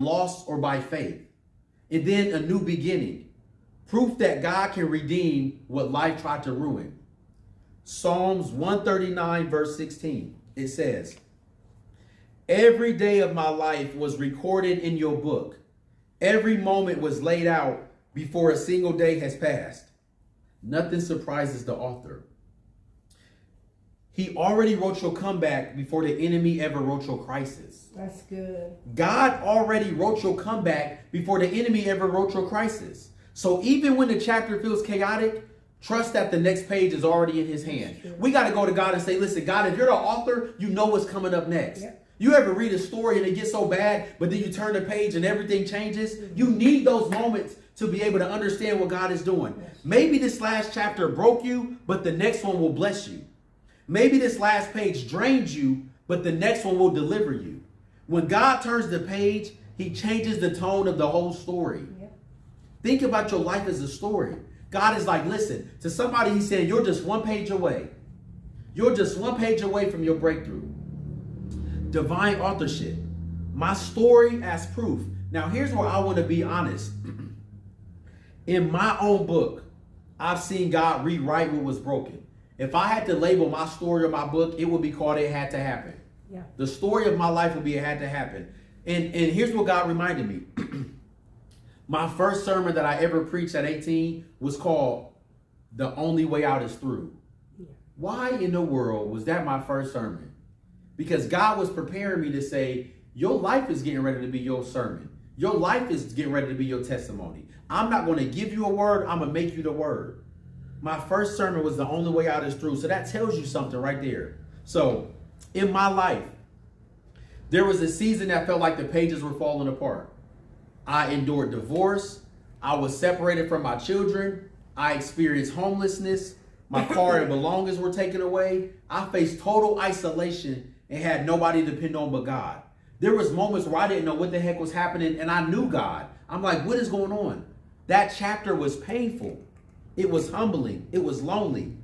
loss or by faith. And then a new beginning. Proof that God can redeem what life tried to ruin. Psalms 139 verse 16. It says, every day of my life was recorded in your book. Every moment was laid out before a single day has passed. Nothing surprises the author. He already wrote your comeback before the enemy ever wrote your crisis. That's good. God already wrote your comeback before the enemy ever wrote your crisis. So even when the chapter feels chaotic, trust that the next page is already in his hand. We got to go to God and say, listen, God, if you're the author, you know what's coming up next. Yep. You ever read a story and it gets so bad, but then you turn the page and everything changes? You need those moments to be able to understand what God is doing. Maybe this last chapter broke you, but the next one will bless you. Maybe this last page drained you, but the next one will deliver you. When God turns the page, he changes the tone of the whole story. Yep. Think about your life as a story. God is like, listen, to somebody he's saying, you're just one page away. You're just one page away from your breakthrough. Divine authorship. My story as proof. Now, here's where I want to be honest. In my own book, I've seen God rewrite what was broken. If I had to label my story or my book, it would be called It Had to Happen. Yeah. The story of my life would be It Had to Happen. And here's what God reminded me. My first sermon that I ever preached at 18 was called The Only Way Out is Through. Yeah. Why in the world was that my first sermon? Because God was preparing me to say, your life is getting ready to be your sermon. Your life is getting ready to be your testimony. I'm not going to give you a word. I'm going to make you the word. My first sermon was The Only Way Out is Through. So that tells you something right there. So in my life, there was a season that felt like the pages were falling apart. I endured divorce. I was separated from my children. I experienced homelessness. My car and belongings were taken away. I faced total isolation and had nobody to depend on but God. There was moments where I didn't know what the heck was happening, and I knew God. I'm like, what is going on? That chapter was painful. It was humbling. It was lonely,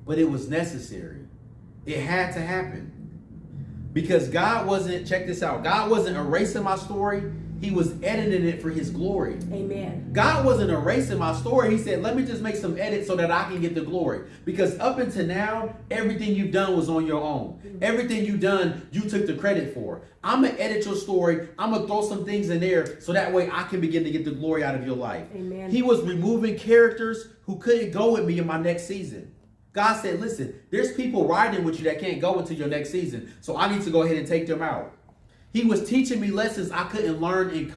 but it was necessary. It had to happen. Because God wasn't, check this out, God wasn't erasing my story. He was editing it for his glory. Amen. God wasn't erasing my story. He said, let me just make some edits so that I can get the glory. Because up until now, everything you've done was on your own. Everything you've done, you took the credit for. I'm going to edit your story. I'm going to throw some things in there so that way I can begin to get the glory out of your life. Amen. He was removing characters who couldn't go with me in my next season. God said, listen, there's people riding with you that can't go into your next season. So I need to go ahead and take them out. He was teaching me lessons I couldn't learn in